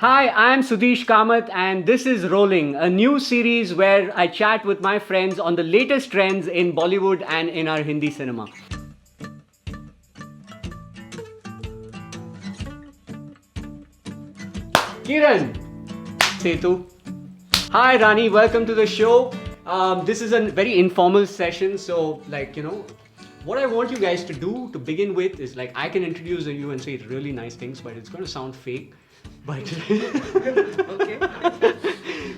Hi, I'm Sudhish Kamath, and this is Rolling, a new series where I chat with my friends on the latest trends in Bollywood and in our Hindi cinema. Kiran, Sethu. Hi, Rani, welcome to the show. This is a very informal session, so, what I want you guys to do to begin with is I can introduce you and say really nice things, but it's going to sound fake. But Okay.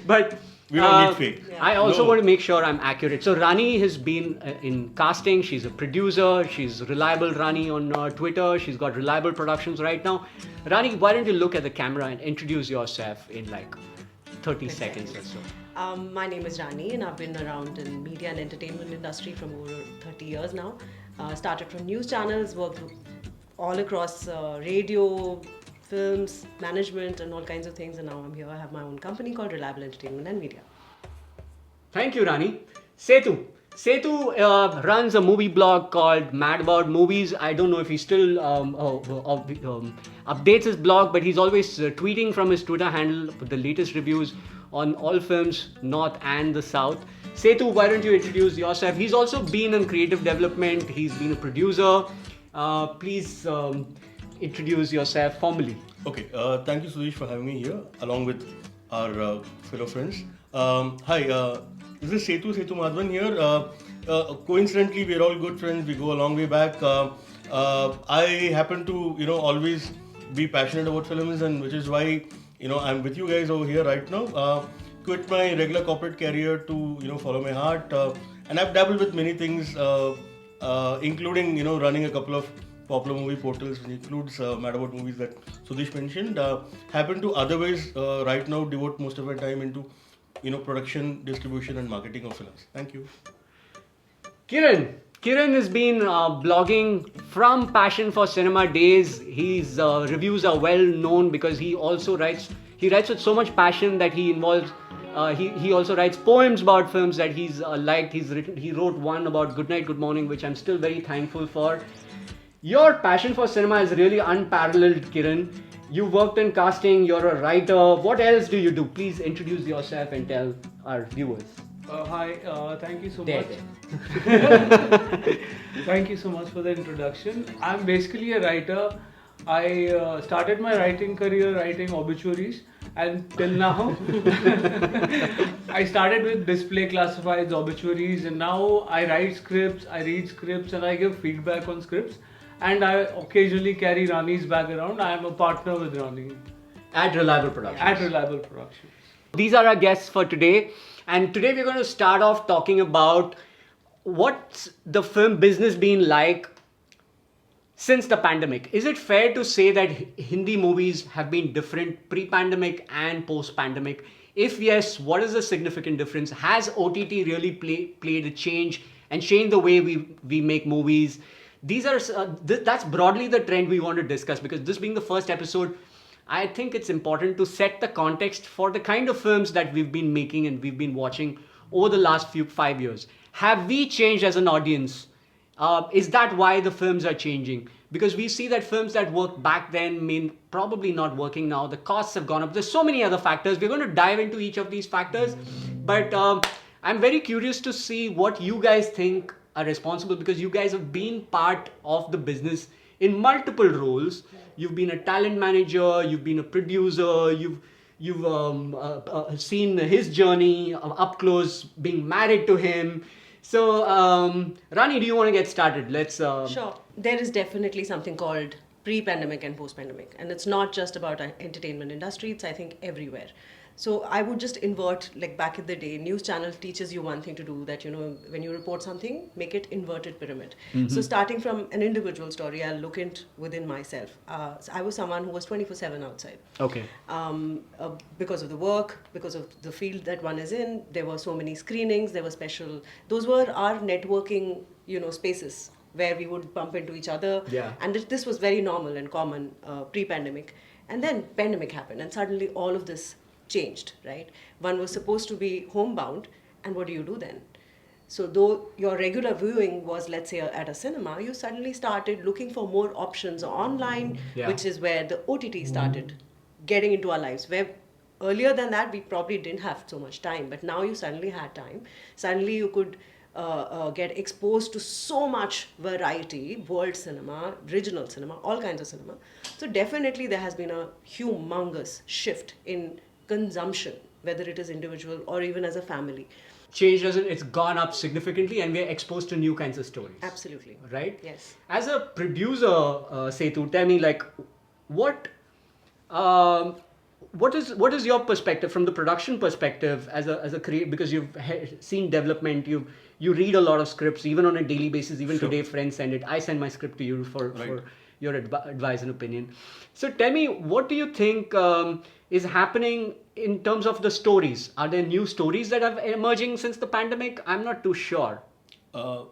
but We don't need fake. Yeah. I also No. want to make sure I'm accurate. So Rani has been in casting. She's a producer. She's reliable Rani on Twitter. She's got reliable productions right now. Rani, why don't you look at the camera and introduce yourself in 30 seconds or so? My name is Rani and I've been around in media and entertainment industry from over 30 years now. Started from news channels, worked all across radio, films, management and all kinds of things, and now I'm here. I have my own company called Reliable Entertainment and Media. Thank you, Rani. Sethu runs a movie blog called Mad About Movies. I don't know if he still updates his blog, but he's always tweeting from his Twitter handle with the latest reviews on all films, North and the South. Sethu, why don't you introduce yourself? He's also been in creative development. He's been a producer. Please introduce yourself formally. Okay, thank you, Sudhish, for having me here, along with our fellow friends. Hi, this is Sethumadhavan here. Coincidentally, we're all good friends. We go a long way back. I happen to, always be passionate about films, and which is why, I'm with you guys over here right now. Quit my regular corporate career to, follow my heart. And I've dabbled with many things, including, running a couple of popular movie portals, which includes Mad About Movies that Sudhish mentioned. Happen to otherwise right now devote most of my time into production, distribution and marketing of films. Thank you. Kiran has been blogging from Passion for Cinema days. His reviews are well known because he also writes with so much passion that he involves. He also writes poems about films that he's liked. He wrote one about Good Night, Good Morning, which I'm still very thankful for. Your passion for cinema is really unparalleled, Kiran. You worked in casting, you're a writer. What else do you do? Please introduce yourself and tell our viewers. Hi, thank you so There, much. Thank you so much for the introduction. I'm basically a writer. I started my writing career writing obituaries, and till now, I started with display classifieds, obituaries, and now I write scripts, I read scripts, and I give feedback on scripts. And I occasionally carry Rani's bag around. I am a partner with Rani At Reliable Productions. at Reliable Productions. These are our guests for today. And today we're going to start off talking about what's the film business been like since the pandemic. Is it fair to say that Hindi movies have been different pre-pandemic and post-pandemic? If yes, what is the significant difference? Has OTT really played a change and changed the way we make movies? These are that's broadly the trend we want to discuss, because this being the first episode, I think it's important to set the context for the kind of films that we've been making and we've been watching over the last 5 years. Have we changed as an audience? Is that why the films are changing? Because we see that films that worked back then mean probably not working now. The costs have gone up. There's so many other factors. We're going to dive into each of these factors. But I'm very curious to see what you guys think are responsible, because you guys have been part of the business in multiple roles. You've been a talent manager, you've been a producer, you've seen his journey up close, being married to him. So, Rani, do you want to get started? Let's. Sure. There is definitely something called pre-pandemic and post-pandemic, and it's not just about entertainment industry. It's, I think, everywhere. So I would just invert, like back in the day, news channel teaches you one thing to do, that, when you report something, make it inverted pyramid. So starting from an individual story, I'll look within myself. So I was someone who was 24/7 outside. Okay. Because of the work, because of the field that one is in, there were so many screenings, there were special, those were our networking, spaces where we would bump into each other. Yeah. And this was very normal and common pre-pandemic. And then pandemic happened, and suddenly all of this changed, right? One was supposed to be homebound, and what do you do then? So though your regular viewing was, let's say, at a cinema, you suddenly started looking for more options online, Yeah. which is where the OTT started getting into our lives. Where earlier than that, we probably didn't have so much time, but now you suddenly had time. Suddenly you could get exposed to so much variety, world cinema, regional cinema, all kinds of cinema. So definitely there has been a humongous shift in consumption, whether it is individual or even as a family. Change doesn't, it's gone up significantly and we're exposed to new kinds of stories. Absolutely. Right? Yes. As a producer, Sethu, tell me, like, what um, what is your perspective from the production perspective as a creator, because you've seen development, you read a lot of scripts even on a daily basis. Even Sure. today friends send it, I send my script to you for Right. your advice and opinion. So tell me, what do you think is happening in terms of the stories? Are there new stories that are emerging since the pandemic? I'm not too sure. Uh,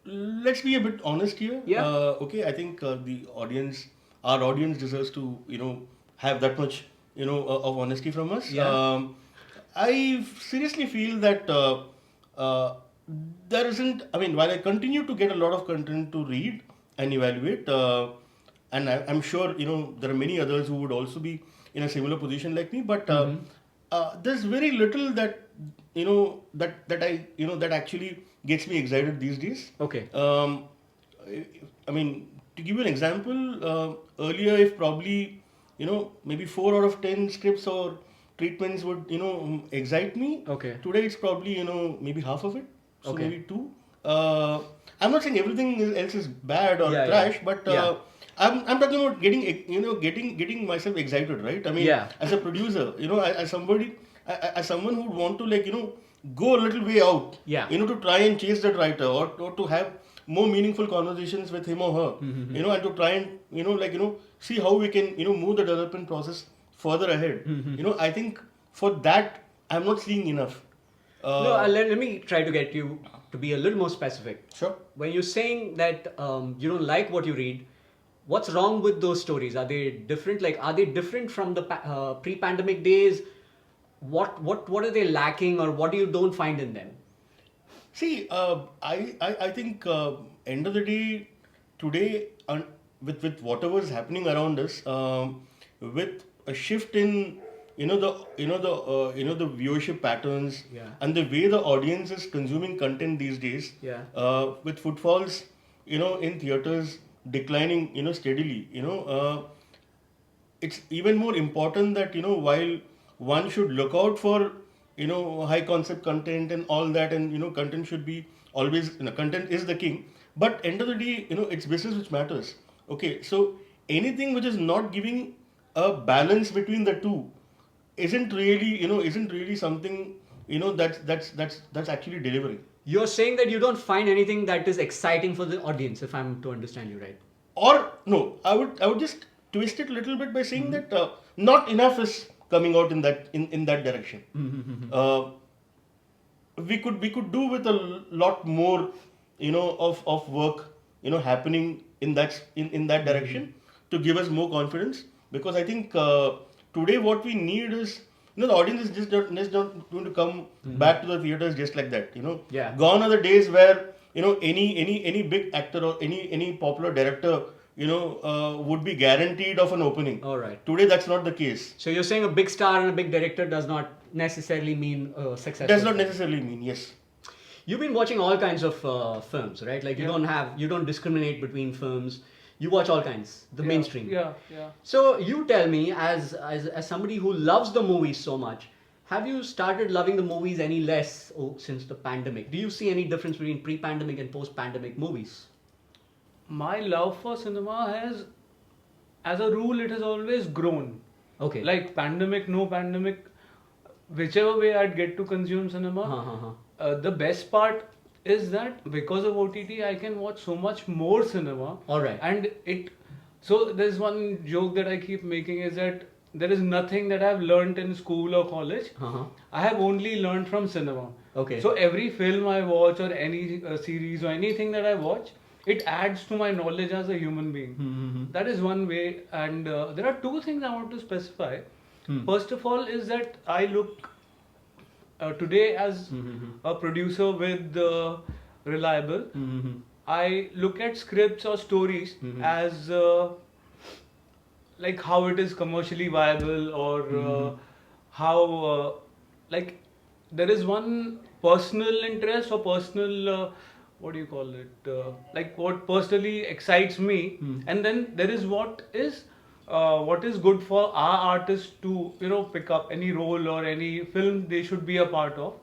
let's be a bit honest here. Yeah. Okay, I think our audience deserves to, have that much, of honesty from us. Yeah. I seriously feel that there isn't. I mean, while I continue to get a lot of content to read and evaluate, and I'm sure there are many others who would also be in a similar position like me, but there's very little that that actually gets me excited these days. Okay. I mean, to give you an example, earlier if probably maybe 4 out of 10 scripts or treatments would excite me. Okay. Today it's probably maybe half of it, so Okay. maybe two. I'm not saying everything else is bad or Yeah, trash, yeah. but Yeah. I'm talking about getting myself excited, right? I mean, Yeah. as a producer, as somebody, as someone who would want to go a little way out, Yeah. to try and chase that writer, or to have more meaningful conversations with him or her, Mm-hmm. and to try and see how we can move the development process further ahead. Mm-hmm. I think for that I'm not seeing enough. No, let me try to get you to be a little more specific. Sure. When you're saying that you don't like what you read, what's wrong with those stories? Are they different? Like, are they different from the pre-pandemic days? What are they lacking, or what do you don't find in them? See, I think end of the day, today, with whatever is happening around us, with a shift in the viewership patterns, Yeah. and the way the audience is consuming content these days, Yeah. with footfalls in theaters declining steadily, it's even more important that while one should look out for high concept content and all that, and content should be always, content is the king, but end of the day, it's business which matters. Okay, so anything which is not giving a balance between the two isn't really something that's actually delivering. You're saying that you don't find anything that is exciting for the audience, if I'm to understand you right. Or no, I would just twist it a little bit by saying that not enough is coming out in that direction. We could do with a lot more of work happening in that direction to give us more confidence, because I think today what we need is the audience is just not going to come back to the theaters just like that. Yeah. Gone are the days where any big actor or any popular director would be guaranteed of an opening. All right. Today that's not the case. So you're saying a big star and a big director does not necessarily mean success. Does not necessarily mean, yes. You've been watching all kinds of films, right? Like you don't discriminate between films. You watch all kinds, the mainstream. Yeah. So you tell me, as somebody who loves the movies so much, have you started loving the movies any less since the pandemic? Do you see any difference between pre-pandemic and post-pandemic movies? My love for cinema has, as a rule, it has always grown. Okay. Like pandemic, no pandemic, whichever way I'd get to consume cinema. The best part is that because of OTT, I can watch so much more cinema. All right. And so there's one joke that I keep making is that there is nothing that I've learned in school or college. I have only learned from cinema. Okay. So every film I watch or any series or anything that I watch, it adds to my knowledge as a human being. That is one way. And there are two things I want to specify. First of all is that I look today as a producer with Reliable. I look at scripts or stories as like how it is commercially viable, or how like there is one personal interest or personal what do you call it, like what personally excites me, and then there is what is good for our artists to pick up any role or any film they should be a part of.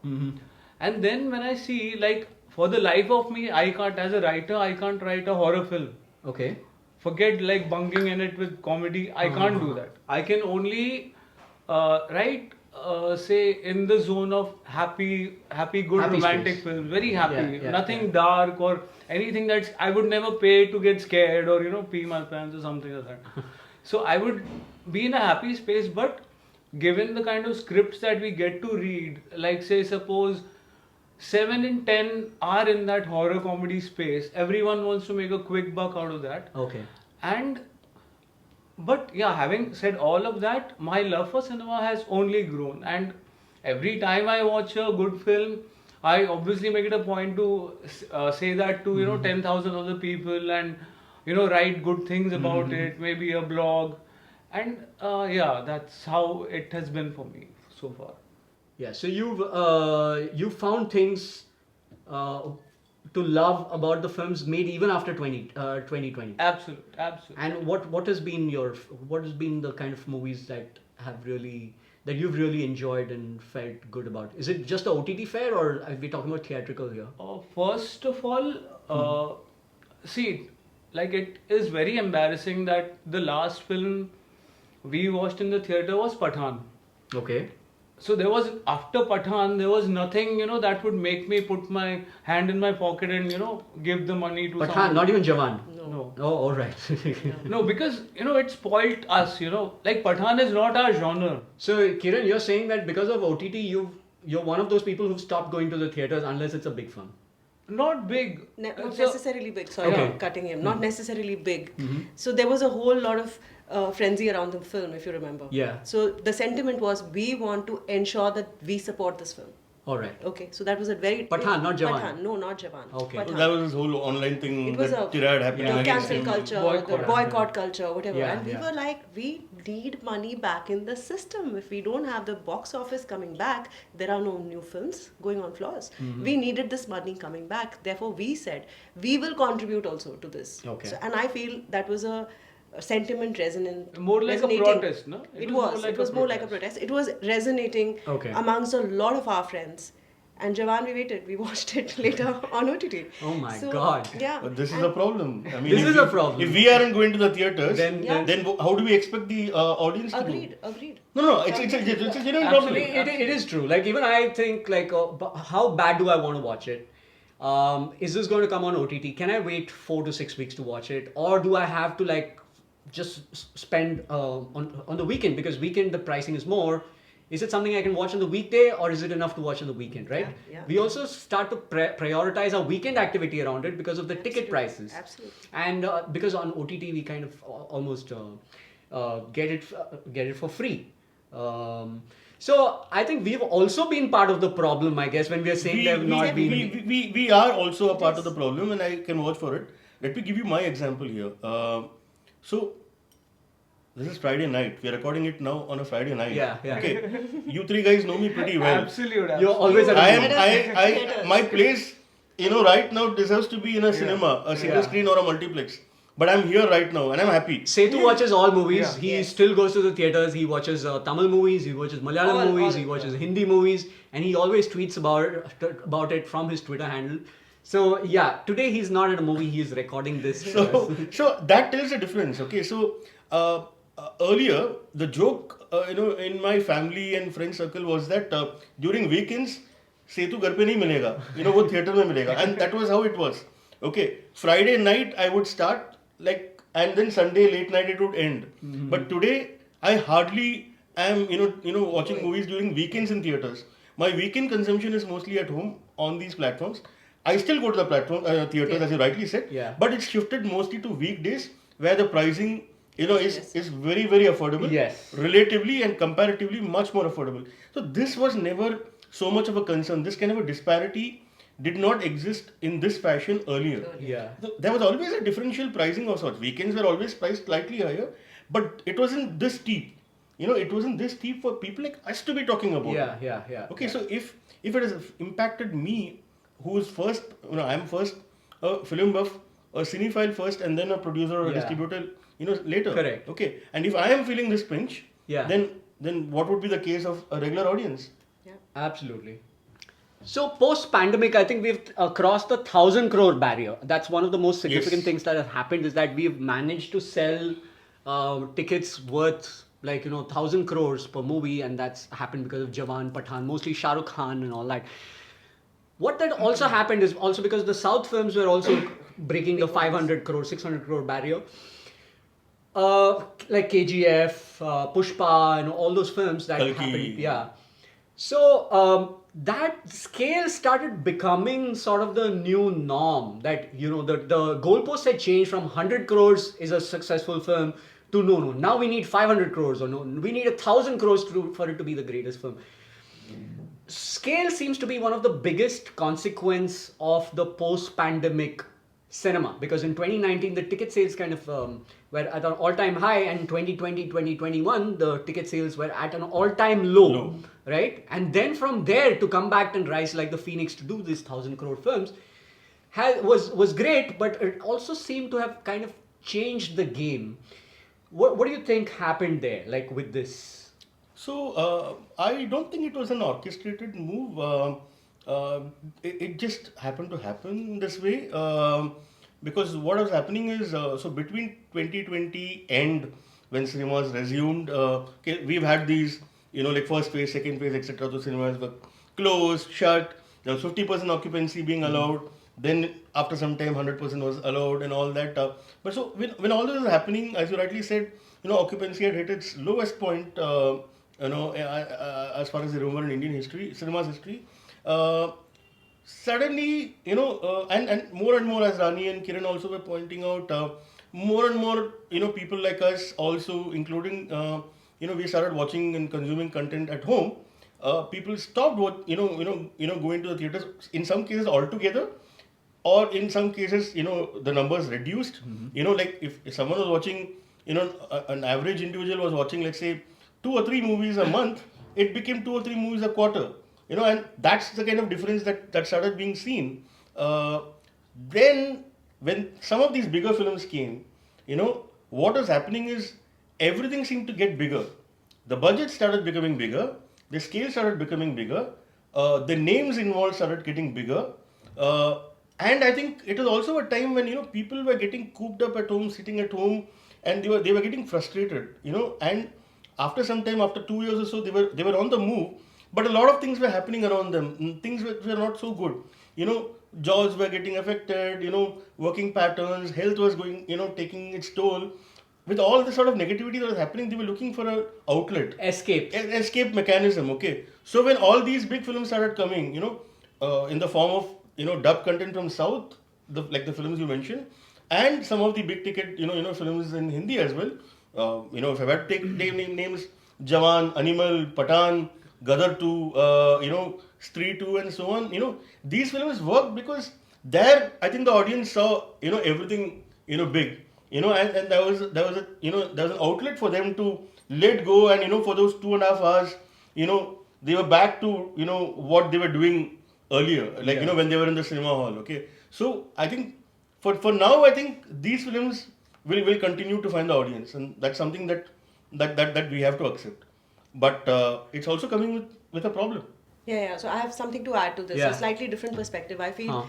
And then when I see, like, for the life of me, I can't, as a writer, I can't write a horror film. Okay. Forget like bunking in it with comedy. I can't do that. I can only write, say, in the zone of happy, good Happy romantic space. films. Very happy. Yeah, yeah, Nothing yeah. dark or anything that's I would never pay to get scared or pee my pants or something like that. So I would be in a happy space, but given the kind of scripts that we get to read, like say suppose 7 in 10 are in that horror comedy space. Everyone wants to make a quick buck out of that. Okay. And but yeah, having said all of that, my love for cinema has only grown. And every time I watch a good film, I obviously make it a point to say that to 10,000 other people, and write good things about it, maybe a blog, and yeah, that's how it has been for me so far. Yeah, so you've found things to love about the films made even after 2020. Absolutely. And what has been the kind of movies that you've really enjoyed and felt good about? Is it just the OTT fare, or are we talking about theatrical here? First of all, see, like, it is very embarrassing that the last film we watched in the theater was Pathaan. Okay. So after Pathaan, there was nothing, that would make me put my hand in my pocket and, give the money to Pathaan, someone. not even Jawan. No. Oh, all right. No, because, it spoilt us, like Pathaan is not our genre. So, Kiran, you're saying that because of OTT, you're one of those people who've stopped going to the theaters unless it's a big film. Not big. Not It's necessarily big. Sorry, Okay. I'm cutting him. Not necessarily big. So there was a whole lot of frenzy around the film, if you remember. Yeah. So the sentiment was, we want to ensure that we support this film. All right. Okay, so that was a very... Pathaan, not Jawan. Pathaan, no, not Jawan. Okay. Pathaan. That was this whole online thing It was that a tirade happening Yeah. against cancel him. culture, Boycott. the boycott culture, whatever. Yeah, And we yeah. were like, we need money back in the system. If we don't have the box office coming back, there are no new films going on floors. We needed this money coming back. Therefore, we said, we will contribute also to this. Okay. So, and I feel that was a sentiment resonant. More like a resonating. protest, no? It was more like a protest. It was resonating Okay. amongst a lot of our friends. And Jawan, we waited. We watched it later on OTT. Oh my God. Yeah. But this is a problem. I mean, This if is a problem. If we aren't going to the theaters, Then- Yeah. then how do we expect the audience to do? Agreed. No, it's a genuine problem. It is true. Like, even I think, like, how bad do I want to watch it? Is this going to come on OTT? Can I wait 4 to 6 weeks to watch it, or do I have to, like, just spend on the weekend, because weekend the pricing is more? Is it something I can watch on the weekday, or is it enough to watch on the weekend, right? Yeah. We also start to prioritize our weekend activity around it because of the ticket prices. Absolutely. And because on OTT we kind of almost get it for free. So I think we've also been part of the problem, I guess, when we are saying they've not been. We are also a part of the problem, and I can vouch for it. Let me give you my example here. So this is Friday night. We are recording it now on a Friday night. Yeah. Okay, you three guys know me pretty well. Absolute. You're always at a movie. My place, right now deserves to be in a cinema, a single screen or a multiplex. But I'm here right now, and I'm happy. Sethu watches all movies. Yeah. He Yes. still goes to the theaters. He watches Tamil movies. He watches Malayalam All, movies. all, He watches yeah. Hindi movies, and he always tweets about it from his Twitter handle. So yeah, today he's not at a movie. He's recording this. So that tells the difference. Okay, so earlier the joke, in my family and friend circle was that during weekends, Sethu घर पे नहीं मिलेगा, वो theater में मिलेगा, and that was how it was. Okay, Friday night I would start, like, and then Sunday late night it would end. But today I hardly am watching movies during weekends in theaters. My weekend consumption is mostly at home on these platforms. I still go to the theaters, as you rightly said, Yeah. but it's shifted mostly to weekdays where the pricing is very, very affordable. Yes. Relatively and comparatively much more affordable. So this was never so much of a concern. This kind of a disparity did not exist in this fashion earlier. Yeah. So there was always a differential pricing of sorts. Weekends were always priced slightly higher, but it wasn't this deep. It wasn't this deep for people like us to be talking about. Yeah. Okay, so if it has impacted me, who is first, I'm first a film buff, a cinephile first, and then a producer or a distributor, later. Correct. Okay, and if I am feeling this pinch, Yeah. then what would be the case of a regular audience? Yeah. Absolutely. So post-pandemic, I think we've crossed the 1,000 crore barrier. That's one of the most significant Yes. things that has happened, is that we've managed to sell tickets worth 1,000 crores per movie, and that's happened because of Jawan, Pathaan, mostly Shah Rukh Khan and all that. What that also happened is also because the South films were also breaking the 500 crore, 600 crore barrier. Like KGF, Pushpa, and all those films that Kalki. happened. Yeah. So that scale started becoming sort of the new norm. That the goalposts had changed from 100 crores is a successful film to no, now we need 500 crores, or no, we need 1,000 crores for it to be the greatest film. Scale seems to be one of the biggest consequence of the post-pandemic cinema, because in 2019 the ticket sales kind of were at an all-time high, and 2020 2021 the ticket sales were at an all-time low, right? And then from there to come back and rise like the phoenix to do these 1,000 crore films was great, but it also seemed to have kind of changed the game. What do you think happened there, like with this? So I don't think it was an orchestrated move. It just happened to happen this way, because what was happening is, so between 2020 and when cinemas resumed, we've had these, like first phase, second phase, etc. The cinemas were closed, shut. There was 50% occupancy being allowed. Then after some time, 100% was allowed and all that. But so when all this was happening, as you rightly said, occupancy had hit its lowest point. As far as I remember in Indian history, cinema's history. Suddenly, and more as Rani and Kiran also were pointing out, more and more, people like us also, including, we started watching and consuming content at home. People stopped going to the theaters, in some cases altogether, or in some cases, the numbers reduced. Like if someone was watching, an average individual was watching, let's say, 2 or 3 movies a month, it became 2 or 3 movies a quarter. And that's the kind of difference that started being seen. Then, when some of these bigger films came, what was happening is everything seemed to get bigger. The budget started becoming bigger, the scale started becoming bigger, the names involved started getting bigger. And I think it was also a time when, people were getting cooped up at home, sitting at home, and they were getting frustrated, and after some time, after 2 years or so, they were on the move, but a lot of things were happening around them. Things were not so good. Jobs were getting affected. Working patterns, health was going, taking its toll. With all the sort of negativity that was happening, they were looking for an outlet, escape mechanism. Okay, so when all these big films started coming, in the form of dub content from South, like the films you mentioned, and some of the big ticket, films in Hindi as well. If I were to take names, Jawan, Animal, Pathaan, Gadar 2, Stree 2 and so on, these films worked because there, I think the audience saw, everything, big, and there was an outlet for them to let go, and, for those 2.5 hours, they were back to, what they were doing earlier, like, when they were in the cinema hall, okay. So, I think, for now, I think these films will continue to find the audience, and that's something that we have to accept. But it's also coming with a problem. Yeah. So I have something to add to this. Yeah. A slightly different perspective. I feel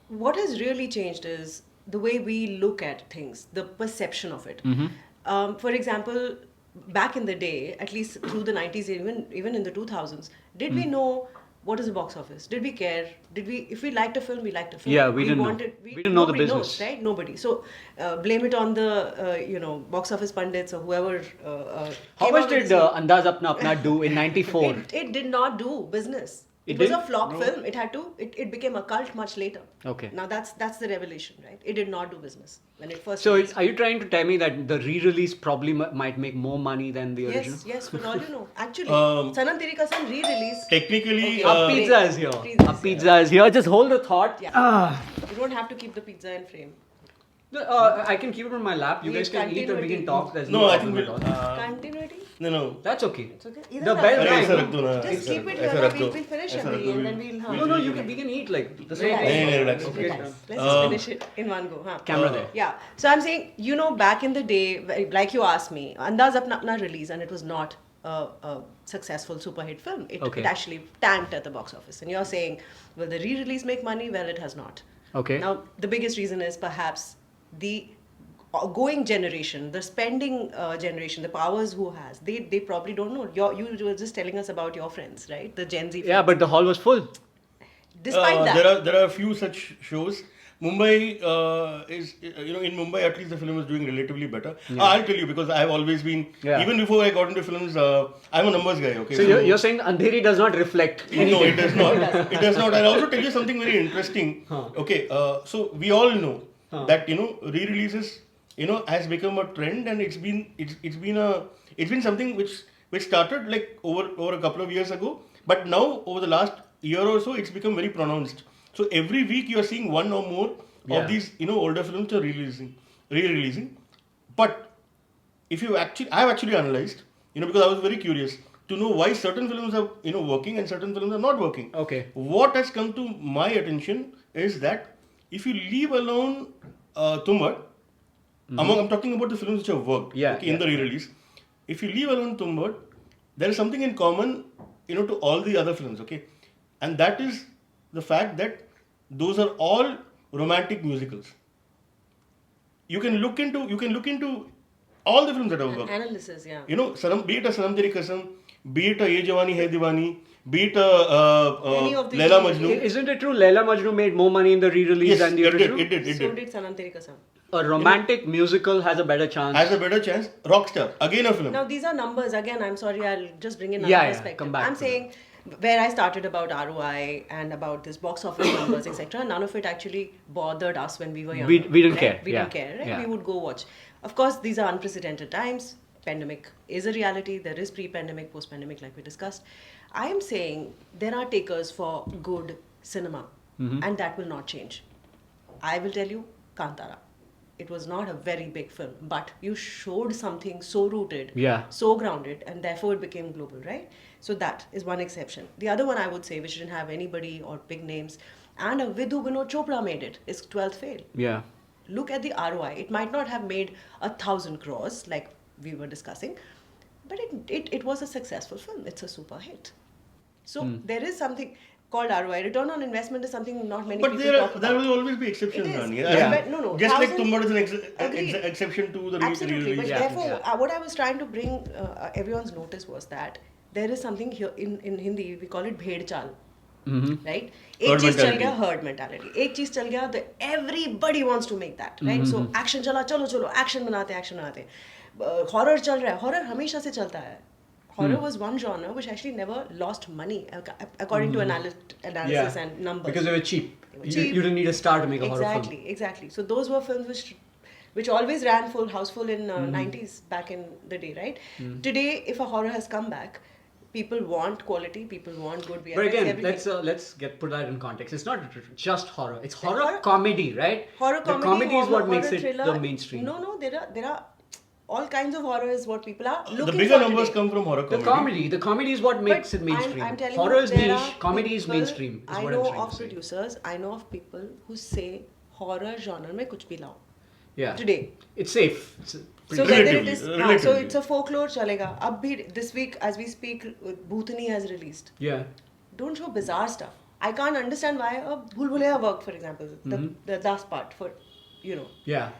what has really changed is the way we look at things, the perception of it. For example, back in the day, at least through the 90s, even in the 2000s, did we know what is the box office? Did we care? If we liked a film, we liked a film. Yeah, we didn't know. We didn't know the nobody business. knows, right? Nobody. So blame it on the box office pundits or whoever. How came much out with did this. Andaz Apna Apna do in '94? It did not do business. It It was did? a flop film. It became a cult much later. Okay. Now that's the revelation, right? It did not do business when it first. So released. are you trying to tell me that the re-release probably might make more money than the original? Yes, for all you know. Actually, Um, Sanam Teri Kasam re-release. Technically, Okay. Our pizza is here. Pizza is Our pizza is here. Just hold the thought. Yeah. You don't have to keep the pizza in frame. I can keep it on my lap. You We guys can eat or we can continuity. talk. There's No, I problem think at all. Continuity? No. That's okay. It's okay. The Either bell that. अरे ऐसा rang. रख दो ना. Just keep it ऐसा here. रख दो. We'll finish ऐसा it रख दो. and then we'll No, no, we can eat like the same. Relax. नहीं, relax. Okay, Okay. guys. Let's just finish it in one go. Huh? Camera there. Yeah. So I'm saying, back in the day, like you asked me, Andaz Apna release, and it was not a successful super hit film. It actually tanked at the box office. And you're saying, will the re-release make money? Well, it has not. Okay. Now, the biggest reason is perhaps the going generation, the spending generation, the powers who has, they probably don't know. You were just telling us about your friends, right? The Gen Z friends. Yeah, but the hall was full. Despite that. There are a few such shows. Mumbai is, in Mumbai at least the film is doing relatively better. I'll tell you because I've always been, even before I got into films, I'm a numbers guy, okay? So you're saying Andheri does not reflect anything? No, it does not. It does not. I'll also tell you something very interesting. Okay, so we all know that, re-releases, has become a trend and it's been something which started like over a couple of years ago, but now over the last year or so, it's become very pronounced. So every week you are seeing one or more of these, older films are re-releasing. But if I've actually analyzed, because I was very curious to know why certain films are, working and certain films are not working. Okay. What has come to my attention is that if you leave alone Tumbar, I'm talking about the films which have worked in the re-release. If you leave alone Tumbar, there is something in common, to all the other films, okay? And that is the fact that those are all romantic musicals. You can look into all the films that have worked. Analysis, yeah. Be it a Sanam Teri Kasam, be it a Ye Jawani Hai Diwani, be it Any of these Laila movies. Majnu. Isn't it true Laila Majnu made more money in the re-release than the original? It did. So did Sanam Teri Kasam. A romantic musical has a better chance. Has a better chance. Rockstar, again a film. Now these are numbers. Again, I'm sorry, I'll just bring in Yeah, another yeah, perspective. come back I'm to saying where I started about ROI and about this box office numbers, etc. None of it actually bothered us when we were young. We didn't care. We didn't care, right? Yeah. We would go watch. Of course, these are unprecedented times. Pandemic is a reality. There is pre-pandemic, post-pandemic, like we discussed. I am saying there are takers for good cinema, and that will not change. I will tell you, Kantara. It was not a very big film, but you showed something so rooted, so grounded, and therefore it became global, right? So that is one exception. The other one I would say, which didn't have anybody or big names, and a Vidhu Vinod Chopra made it, is 12th Fail. Yeah. Look at the ROI. It might not have made 1,000 crores like we were discussing, but it was a successful film. It's a super hit. So there is something called ROI. Return on investment is something not many people talk about. There will always be exceptions, It is. Rani. No. Just like 1,000 Tumbar is an Agreed. exception to the Absolutely, but re-release. therefore, what I was trying to bring everyone's notice was that there is something here in Hindi, we call it bhed chal, right? Herd एक चीज चल mentality. गया, herd mentality. एक चीज चल गया, everybody wants to make that, right? So action चला, चलो action बनाते. Horror चल रहा है, horror हमेशा से चलता है. Horror was one genre which actually never lost money according to analysis and numbers. Because they were cheap. They were You cheap. didn't need a star to make a horror film. Exactly. So those were films which always ran houseful in 90s back in the day, right? Today, if a horror has come back, people want quality, people want good VFX. But again, everything. let's put that in context. It's not just horror. It's horror comedy, right? Horror The comedy is what horror makes it thriller. the mainstream. No, there are all kinds of horror is what people are looking The bigger for numbers today. come from horror comedy. The comedy is what makes it mainstream. I'm telling Horror you, is there niche, are comedy is people- mainstream. Is I what know I'm trying of to say. producers, I know of people who say horror genre mein kuch bhi lao. Yeah. Today. It's safe. It's So pretty whether it is, Relatively. so it's a folklore chalega. Ab bhi this week as we speak, Bhutani has released. Yeah. Don't show bizarre stuff. I can't understand why a Bhul Bhulaiya worked, for example, the last part for, Yeah.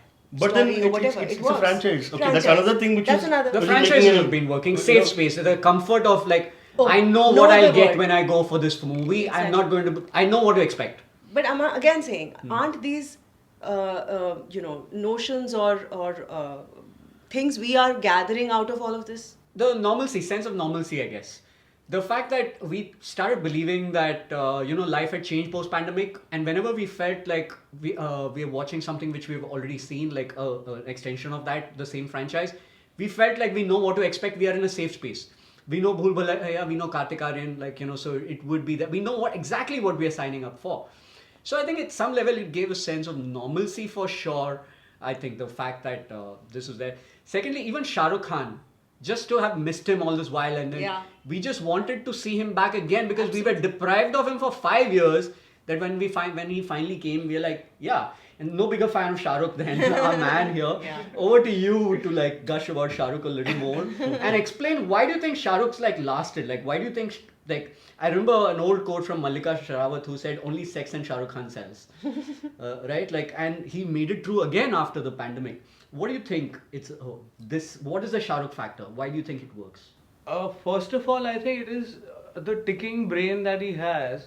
But then story or whatever. it's a works. franchise. Okay, Franchise. that's another thing which That's is... another. The Which is franchises making have it- been working. Safe space. The comfort of like, Oh, I know no what I'll other get word. when I go for this movie. I'm not going to. I know what to expect. But I'm again saying, aren't these, notions or things we are gathering out of all of this? The normalcy, sense of normalcy, I guess. The fact that we started believing that life had changed post-pandemic, and whenever we felt like we are watching something which we've already seen, like an extension of that, the same franchise, we felt like we know what to expect. We are in a safe space. We know Bhul Bhulaiya, we know Kartik Aaryan, so it would be that we know exactly what we are signing up for. So I think at some level it gave a sense of normalcy for sure. I think the fact that this was there. Secondly, even Shah Rukh Khan, just to have missed him all this while, and then we just wanted to see him back again because we were deprived of him for 5 years. That when he finally came, we were like, yeah. And no bigger fan of Shah Rukh than our man here. Over to you to like gush about Shah Rukh a little more and explain why do you think Shah Rukh's like lasted? Like why do you think like I remember an old quote from Mallika Sherawat who said only sex and Shah Rukh Khan sells, right? Like and he made it through again after the pandemic. What do you think? What is the Shah Rukh factor? Why do you think it works? First of all, I think it is the ticking brain that he has.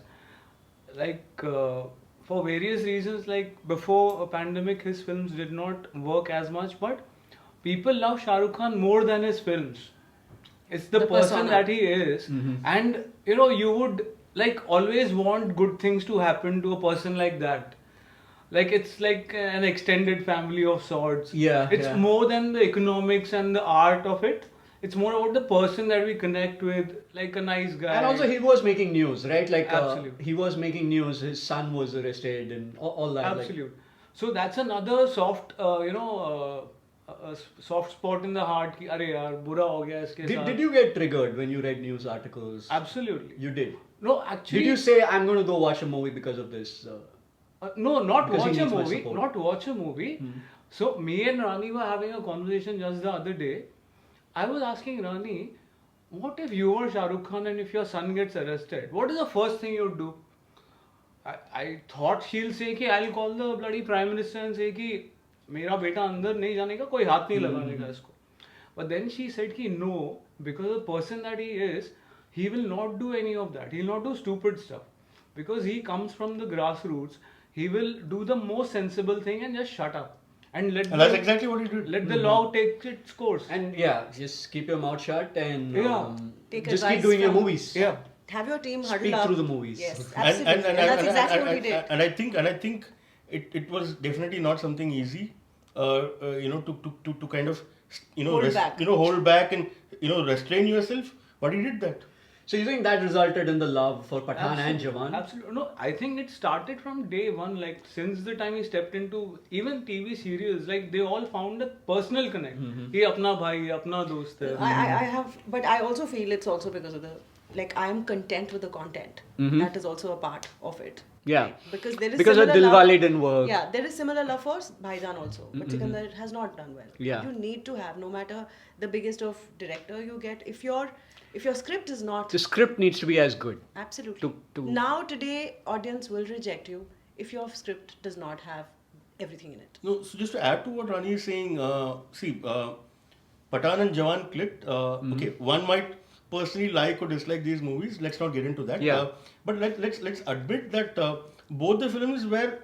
Like for various reasons, like before a pandemic, his films did not work as much, but people love Shah Rukh Khan more than his films. It's the person persona that he is, and you would like always want good things to happen to a person like that. Like it's like an extended family of sorts. It's more than the economics and the art of it. It's more about the person that we connect with, like a nice guy. And also he was making news, right? Like Absolutely. he was making news. His son was arrested and all that. Absolutely. Like, So that's another soft, a soft spot in the heart. Ki, Arey yaar, bura ho gaya iske saath. did you get triggered when you read news articles? Absolutely. You did. No, actually. Did you say I'm going to go watch a movie because of this? No, not Because he watch a needs my movie. support. Not watch a movie. So me and Rani were having a conversation just the other day. I was asking Rani, what if you were Shah Rukh Khan and if your son gets arrested? What is the first thing you'd do? I thought she'll say कि I'll call the bloody prime minister and say कि मेरा बेटा अंदर नहीं जाने का कोई हाथ नहीं लगाने का इसको. But then she said कि no, because the person that he is, he will not do any of that. He will not do stupid stuff. Because he comes from the grassroots, he will do the most sensible thing and just shut up. And that's exactly what he did. Let the law take its course. And just keep your mouth shut and Take just advice keep doing your from- movies. Have your team huddle Speak up. through the movies. Yes, And absolutely. And that's exactly what he did. And I think it was definitely not something easy, to kind of hold back and restrain yourself. But he did that. So you think that resulted in the love for Pathaan and Jawan? Absolutely. No, I think it started from day one. Like since the time he stepped into even TV serials, like they all found a personal connect. He apna bhai, apna dost hai. I have, but I also feel it's also because of I am content with the content. That is also a part of it. Yeah. Because there is Because similar Dilwale didn't work. Yeah, there is similar love for Bhaijan also, but Sikandar has not done well. Yeah. You need to have, no matter the biggest of director you get, if your script is not The script needs to be as good. absolutely to- now today audience will reject you if your script does not have everything in it. No, so just to add to what Rani is saying, Pathaan and Jawan clicked. Okay, one might personally like or dislike these movies. Let's not get into that. Yeah. But let's admit that both the films were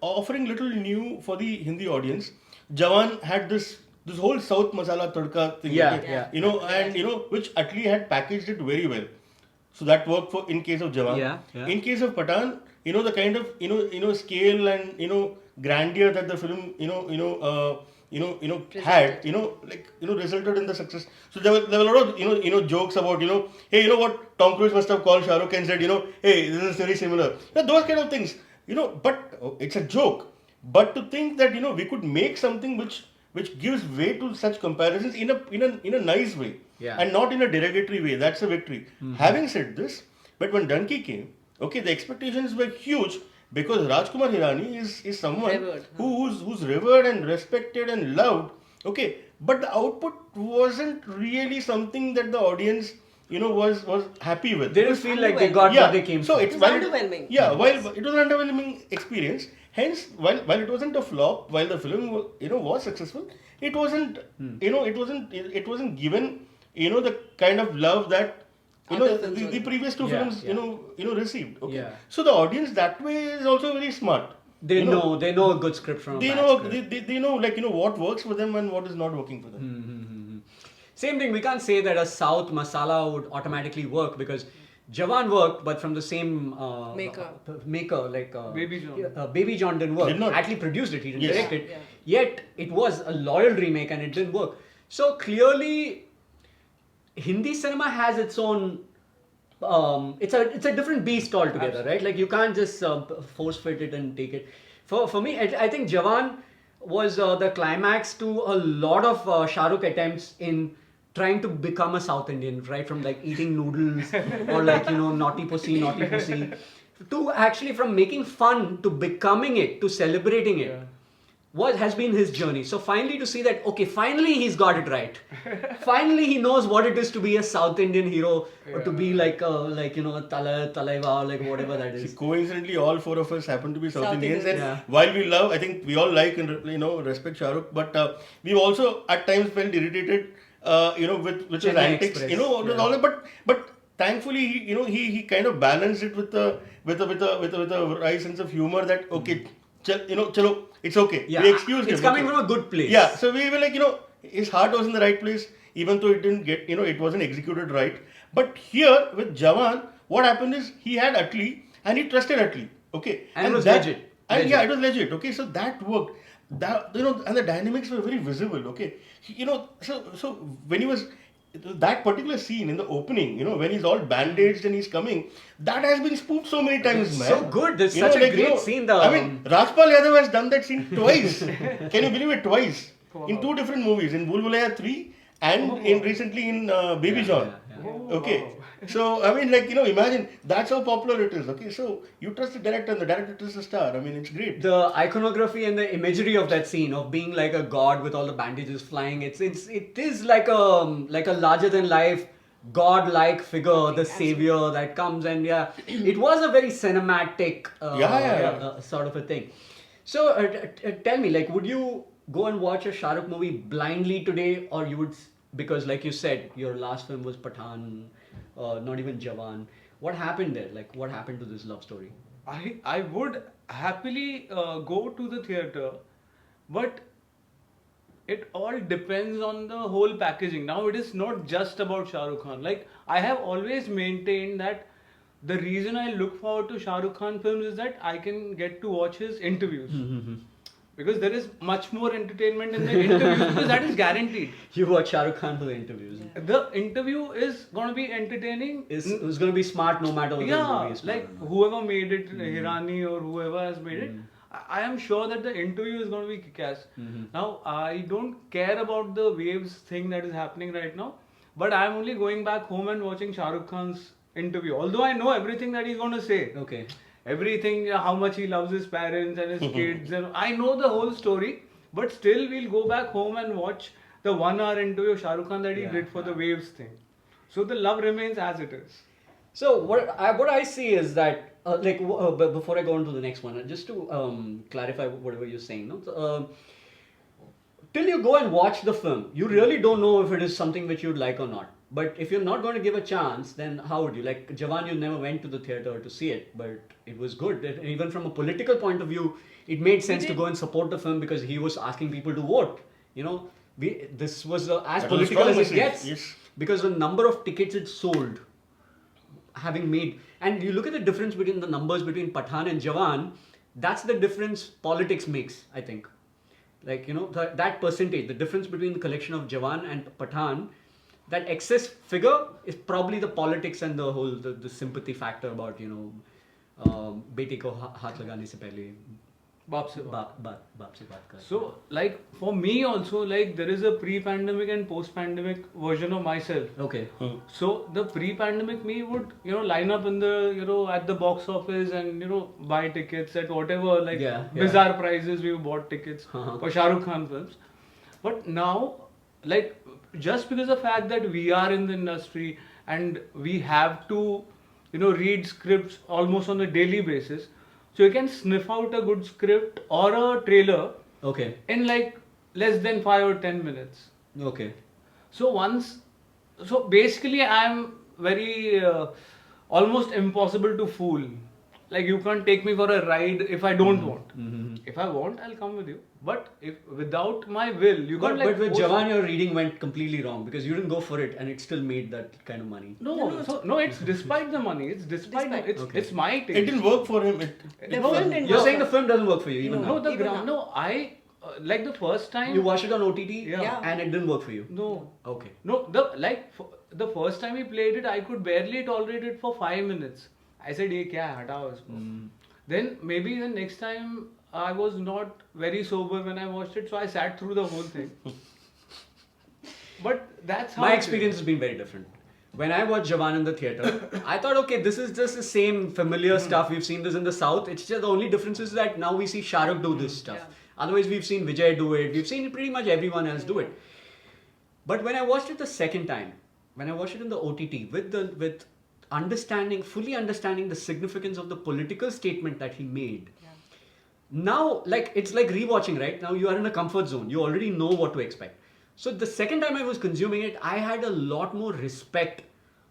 offering little new for the Hindi audience. Jawan had this whole South masala tadka thing. Yeah, okay? yeah. Which Atlee had packaged it very well. So that worked in case of Jawan. Yeah. In case of Pathaan, the kind of scale and grandeur that the film had resulted in the success. So there were a lot of jokes about hey, what Tom Cruise must have called Shah Rukh and said hey, this is very similar. Those kind of things. But it's a joke. But to think that we could make something which gives way to such comparisons in a nice way, and not in a derogatory way, that's a victory. Having said this, but when Donkey came, okay, the expectations were huge because Rajkumar Hirani is someone Revered, who's revered and respected and loved. Okay, but the output wasn't really something that the audience was happy with. They didn't feel like they got what they came So for. it's It was valid. underwhelming. Yeah, while it was an underwhelming experience. Hence, while it wasn't a flop, while the film was successful, it wasn't it wasn't given the kind of love that Other films the previous two Yeah, films yeah. received. Okay, Yeah. so the audience that way is also very smart. They know a good script from a They bad know script. they know what works for them and what is not working for them. Same thing, we can't say that a South masala would automatically work because Jawan worked, but from the same maker like Baby John. Baby John didn't work. Did not. Actually produced it, he didn't Yes. direct it. Yeah. Yet it was a loyal remake and it didn't work. So clearly, Hindi cinema has its own. It's a different beast altogether, right? Like you can't just force fit it and take it. For me, I think Jawan was the climax to a lot of Shah Rukh attempts in trying to become a South Indian, right? From like eating noodles or like, naughty pussy, to actually from making fun to becoming it, to celebrating it. Yeah. What has been his journey? So finally to see that, okay, finally he's got it right. Finally he knows what it is to be a South Indian hero, or to be like a Talaiva, or like whatever that is. See, coincidentally, all four of us happen to be South South Indians, and Indians. Yeah. while we love, I think we all like and respect Shah Rukh, but we've also at times felt irritated, with his Chennai antics, Express, all yeah. that. But thankfully, he kind of balanced it with a right sense of humor that okay, chalo, it's okay. Yeah, We excused him. it's coming okay. from a good place. Yeah, so we were like, his heart was in the right place, even though it didn't get, it wasn't executed right. But here with Jawan, what happened is he had Atli and he trusted Atli. Okay, And it was legit. And yeah, it was legit. Okay, so that worked. That and the dynamics were very visible. Okay, so when he was that particular scene in the opening, when he's all bandaged and he's coming, that has been spoofed so many times, It's man. so good. There's such a great scene, I mean, Rajpal Yadav has done that scene twice. Can you believe it? Twice in two different movies, in Bhool Bhulaiya 3 and in recently in Baby John. yeah. Okay, so I mean, imagine that's how popular it is. Okay, so you trust the director, and the director trusts the star. I mean, it's great. The iconography and the imagery of that scene of being like a god with all the bandages flying, it is like a larger than life god-like figure, the savior that comes, and yeah, it was a very cinematic sort of a thing. So tell me, like, would you go and watch a Shah Rukh movie blindly today, or you would, because like you said, your last film was Pathaan, not even Jawan. What happened there? Like, what happened to this love story? I would happily go to the theater, but it all depends on the whole packaging. Now it is not just about Shah Rukh Khan. Like, I have always maintained that the reason I look forward to Shah Rukh Khan films is that I can get to watch his interviews. Because there is much more entertainment in the interviews, because that is guaranteed. You watch Shah Rukh Khan for the interviews. The interview is going to be entertaining. It's going to be smart no matter what the movie is. smart like or not. whoever made it, Hirani or whoever has made it, I am sure that the interview is going to be kick-ass. Now, I don't care about the waves thing that is happening right now, but I am only going back home and watching Shah Rukh Khan's interview. Although I know everything that he's going to say. Okay. Everything, how much he loves his parents and his kids, and I know the whole story, but still we'll go back home and watch the 1 hour interview of Shah Rukh Khan that he did for the waves thing. So the love remains as it is. So what I see is that before I go on to the next one, just to clarify whatever you're saying, no? So, till you go and watch the film, you really don't know if it is something which you'd like or not. But if you're not going to give a chance, then how would you? Like Jawan, you never went to the theater to see it, but it was good. Even from a political point of view, it made sense to go and support the film because he was asking people to vote. This was as That was a political strong as it message, gets, yes. because the number of tickets it sold, having made, and you look at the difference between the numbers between Pathaan and Jawan, that's the difference politics makes, I think. Like, that percentage, the difference between the collection of Jawan and Pathaan, that excess figure is probably the politics and the whole the sympathy factor about बेटी को हाथ लगाने से पहले बाप से बाप से बात कर. So, like, for me also, like, there is a pre-pandemic and post-pandemic version of myself. Okay. So, the pre-pandemic me would, line up in the, at the box office and, buy tickets at whatever, like, bizarre prices we bought tickets for Shah Rukh Khan films. But now, like, just because of the fact that we are in the industry and we have to, read scripts almost on a daily basis, so you can sniff out a good script or a trailer in like less than 5 or 10 minutes. Okay. So basically I am very almost impossible to fool. Like, you can't take me for a ride if I don't want. If I want, I'll come with you. But if without my will, you can't But with Jawan, your reading went completely wrong because you didn't go for it and it still made that kind of money. No, it's despite the money. It's despite. It's my taste. It didn't work for him. You're saying the film doesn't work for you even now? I like the first time. You watched it on OTT Yeah. and it didn't work for you? No. Okay. No, the first time we played it, I could barely tolerate it for 5 minutes. I said, "ये क्या है? हटाओ इसको." Then maybe the next time I was not very sober when I watched it, so I sat through the whole thing. But that's how My it is. experience has been very different. When I watched Jawan in the theatre, I thought, okay, this is just the same familiar stuff. We've seen this in the South. It's just the only difference is that now we see Shah Rukh do this stuff. Yeah. Otherwise, we've seen Vijay do it. We've seen pretty much everyone else do it. But when I watched it the second time, when I watched it in the OTT, with fully understanding the significance of the political statement that he made, now, like, it's like rewatching, right? Now you are in a comfort zone. You already know what to expect. So the second time I was consuming it, I had a lot more respect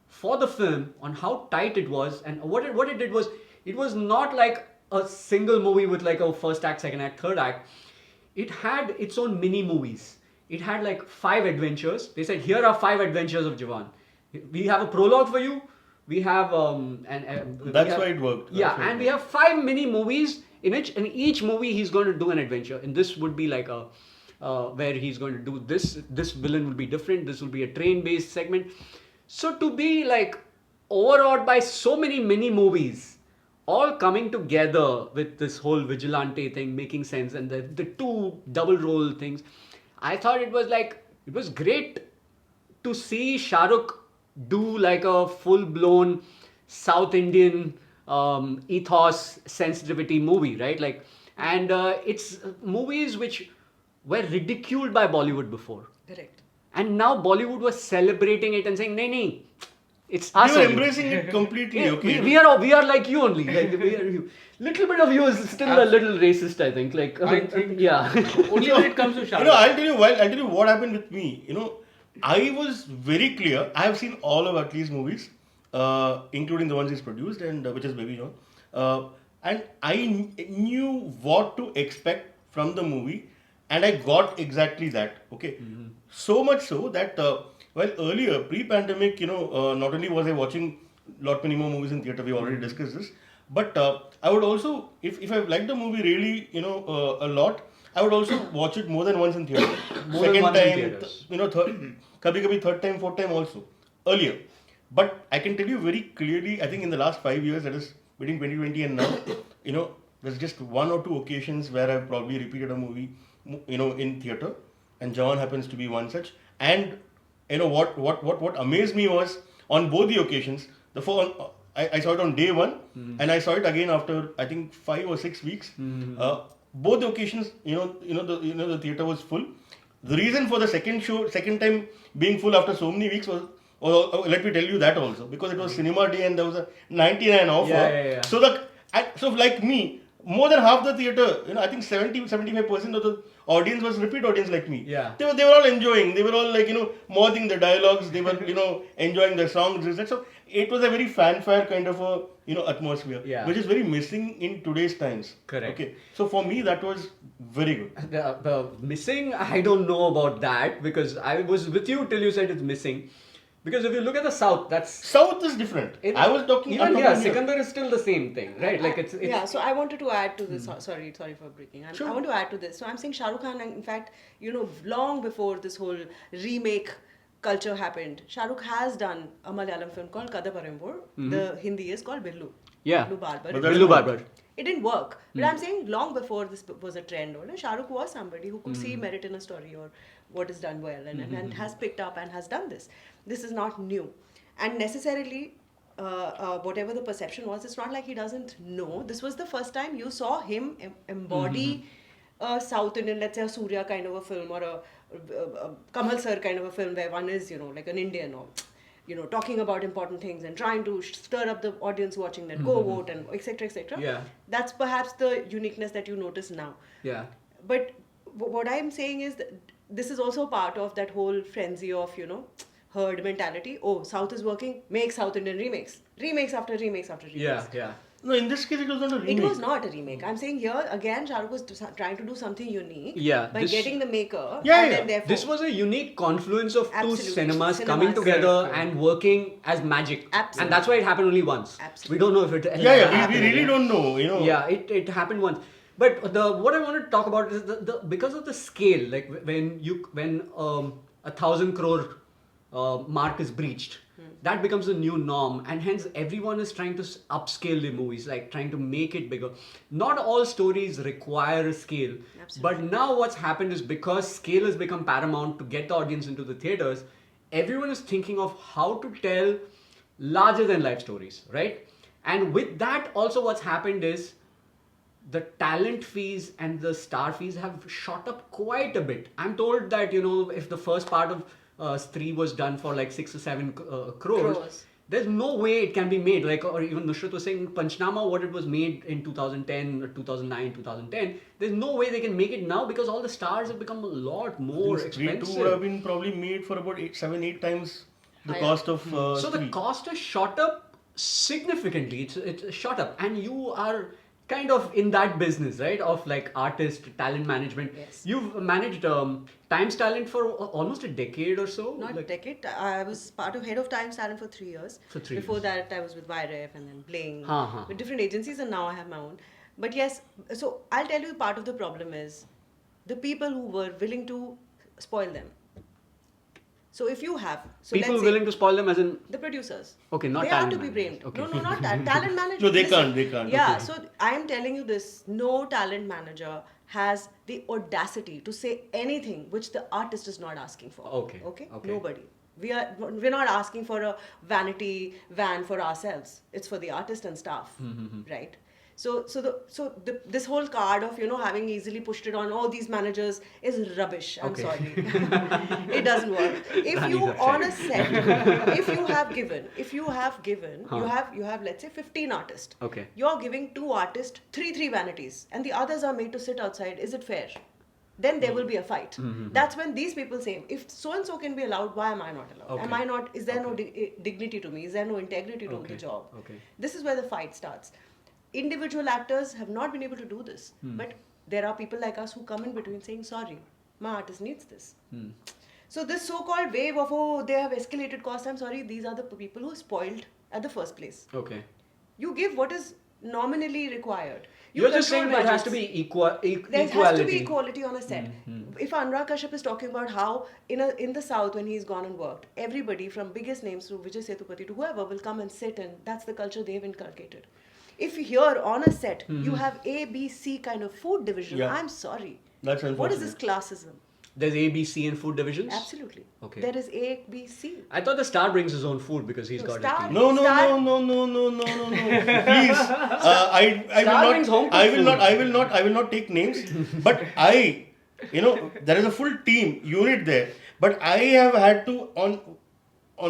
for the film on how tight it was, and what it did was, it was not like a single movie with like a first act, second act, third act. It had its own mini movies. It had like 5 adventures. They said, here are 5 adventures of Jawan. We have a prologue for you. We have That's why it worked. Yeah, That's why it and we have 5 mini movies in which in each movie he's going to do an adventure. And this would be like a where he's going to do this. This villain will be different. This will be a train-based segment. So to be like overawed by so many mini movies, all coming together with this whole vigilante thing making sense, and the 2 double role things, I thought it was great to see Shah Rukh do like a full-blown South Indian ethos sensitivity movie, right? Like, and it's movies which were ridiculed by Bollywood before, Correct. and now Bollywood was celebrating it and saying, "Nee, it's us." They were only." embracing it completely. Yeah, Okay. we are like you only. Like we are you. Little bit of you is still a little racist, I think. Like I think yeah. only when it comes to Shah You know, Rukh. I'll tell you what happened with me. You know, I was very clear. I have seen all of Atlee's movies, including the ones he's produced, and which is Baby John. And I knew what to expect from the movie, and I got exactly that. Okay, so much so that well, earlier pre-pandemic, you know, not only was I watching lot many more movies in theatre. We already discussed this, but I would also, if I liked the movie really, you know, a lot, I would also watch it more than once in theatre. More than Second once in time, theatres. you know, kabhi third time, fourth time also. Earlier. But I can tell you very clearly, I think in the last 5 years, that is between 2020 and now, you know, there's just 1 or 2 occasions where I've probably repeated a movie, you know, in theatre. And Jawan happens to be one such. And, you know, what amazed me was, on both the occasions, I saw it on day 1, and I saw it again after, I think, 5 or 6 weeks. Both the occasions, the theatre was full. The reason for the second time being full after so many weeks was, let me tell you that also, because it was cinema day and there was a 99 offer. Yeah. So like me, more than half the theatre, you know, I think 70-75% of the audience was repeat audience like me. Yeah. They were all enjoying. They were all like, you know, mouthing the dialogues. They were, you know, enjoying the songs. So it was a very fanfare kind of a, you know, atmosphere, which is very missing in today's times. Correct. Okay. So for me, that was very good. The missing, I don't know about that, because I was with you till you said it's missing. Because if you look at the South, South is different. I was talking. Even yeah, Sikandar is still the same thing, right? Like it's yeah. So I wanted to add to this. Sorry for breaking. Sure. I want to add to this. So I'm saying Shah Rukh Khan. In fact, you know, long before this whole remake culture happened, Shah Rukh has done a Malayalam film called Kada Parambur. The Hindi is called Billu. Yeah. Billu Barbar. Billu Barbar. It didn't work. But I'm saying long before this was a trend, or Shah Rukh was somebody who could see merit in a story or what is done well, and has picked up and has done this. This is not new. And necessarily, whatever the perception was, it's not like he doesn't know. This was the first time you saw him embody a South Indian, let's say a Surya kind of a film, or a Kamal Sir kind of a film, where one is, you know, like an Indian, or, you know, talking about important things and trying to stir up the audience watching that, go vote, and etc. etc. Yeah. That's perhaps the uniqueness that you notice now. Yeah. But what I'm saying is that this is also part of that whole frenzy of, you know, herd mentality. Oh, South is working, make South Indian remakes. Remakes after remakes after remakes. Yeah. No, in this case, it was not a remake. It was not a remake. I'm saying here, again, Shah Rukh was trying to do something unique by this- getting the maker. Yeah, and yeah. then therefore, This was a unique confluence of Absolutely. two cinemas coming Cinemas. together Correct. and working as magic. Absolutely. And that's why it happened only once. Absolutely. We don't know if it Yeah, we happened really again. don't know, you know. Yeah, it happened once. But what I want to talk about is the because of the scale, like when 1,000 crore mark is breached, that becomes the new norm, and hence everyone is trying to upscale the movies, like trying to make it bigger. Not all stories require a scale. Absolutely. But now what's happened is, because scale has become paramount to get the audience into the theaters, everyone is thinking of how to tell larger than life stories, right? And with that also, what's happened is the talent fees and the star fees have shot up quite a bit. I'm told that, if the first part of Stree was done for like 6 or 7 crores, there's no way it can be made. Like, or even Nusrat was saying, Panchnama, what it was made in 2010 or 2009, 2010, there's no way they can make it now, because all the stars have become a lot more expensive. Stree 2 would have been probably made for about 7-8 times the cost of So Stree. the cost has shot up significantly. It's shot up, and you are kind of in that business, right? Of like artist, talent management. Yes. You've managed Times Talent for almost a decade or so. Not like, decade. I was part of head of Times Talent for 3 years. For 3 Before years. that, I was with YRF and then Bling Ha. with different agencies, and now I have my own. But yes, so I'll tell you, part of the problem is the people who were willing to spoil them. So if you have people let's say willing to spoil them, as in, the producers. Okay, not they have talent to be managers. brained. Okay. No, not that. Talent managers. No, they listen. can't. Yeah, Okay. so I am telling you this: no talent manager has the audacity to say anything which the artist is not asking for. Okay. Nobody. We're not asking for a vanity van for ourselves. It's for the artist and staff, right? So this whole card of having easily pushed it on, these managers is rubbish. I'm Okay. sorry, it doesn't work. If Rani's you upset. on a set, if you have given, you have let's say 15 artists. Okay. You're giving 2 artists three vanities, and the others are made to sit outside. Is it fair? Then there will be a fight. That's when these people say, if so and so can be allowed, why am I not allowed? Okay. Am I not? Is there no dignity to me? Is there no integrity to the job? Okay. This is where the fight starts. Individual actors have not been able to do this, but there are people like us who come in between saying, sorry, my artist needs this. So this so-called wave of, they have escalated costs, I'm sorry, these are the people who spoiled at the first place. Okay. You give what is nominally required. You're just control saying there has to budgets. be equality. There has to be equality on a set. If Anurag Kashyap is talking about how in the South, when he's gone and worked, everybody from biggest names to Vijay Sethupathi to whoever will come and sit, and that's the culture they've inculcated. If here on a set you have A, B, C kind of food division, Yeah. I'm sorry. That's What is this unfortunate. Hmm. classism? There's A, B, C, and food divisions? Absolutely. Okay. There is A, B, C. I thought the star brings his own food because he's No, got star- his team. No. Star- Please, I Star will brings not. home I cooked will not. food. I will not take names. But there is a full team unit there. But I have had to on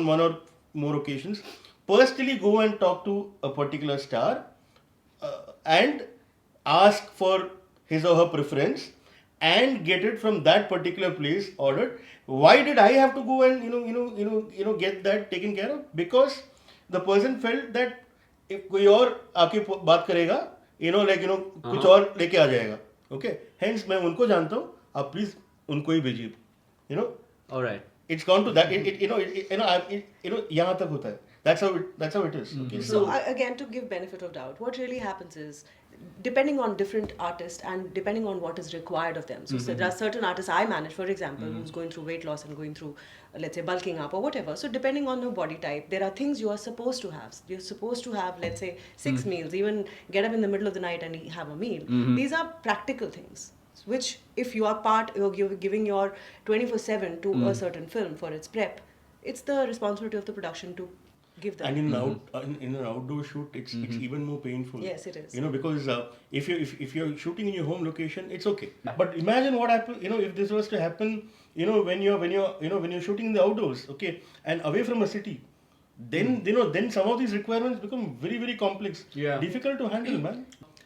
one or more occasions personally go and talk to a particular star and ask for his or her preference and get it from that particular place ordered. Why did I have to go and get that taken care of? Because the person felt that if कोई और आके बात करेगा, कुछ और लेके आ जाएगा. Okay. Hence मैं उनको जानता हूँ. आप please उनको ही भेजिए. All right. It's gone to that. यहाँ तक होता है. That's how it is. Okay. So again, to give benefit of doubt, what really happens is, depending on different artists and depending on what is required of them. So, there are certain artists I manage, for example, who's going through weight loss and going through, let's say, bulking up or whatever. So depending on your body type, there are things you are supposed to have. You're supposed to have, let's say, 6 meals, even get up in the middle of the night and have a meal. These are practical things, which if you are you're giving your 24/7 to a certain film for its prep, it's the responsibility of the production to give them. And in an outdoor shoot, it's even more painful. Yes, it is. Because if you're shooting in your home location, it's okay. But imagine what happens. If this was to happen, when you're shooting in the outdoors, okay, and away from a city, then then some of these requirements become very, very complex. Yeah. Difficult to handle, man.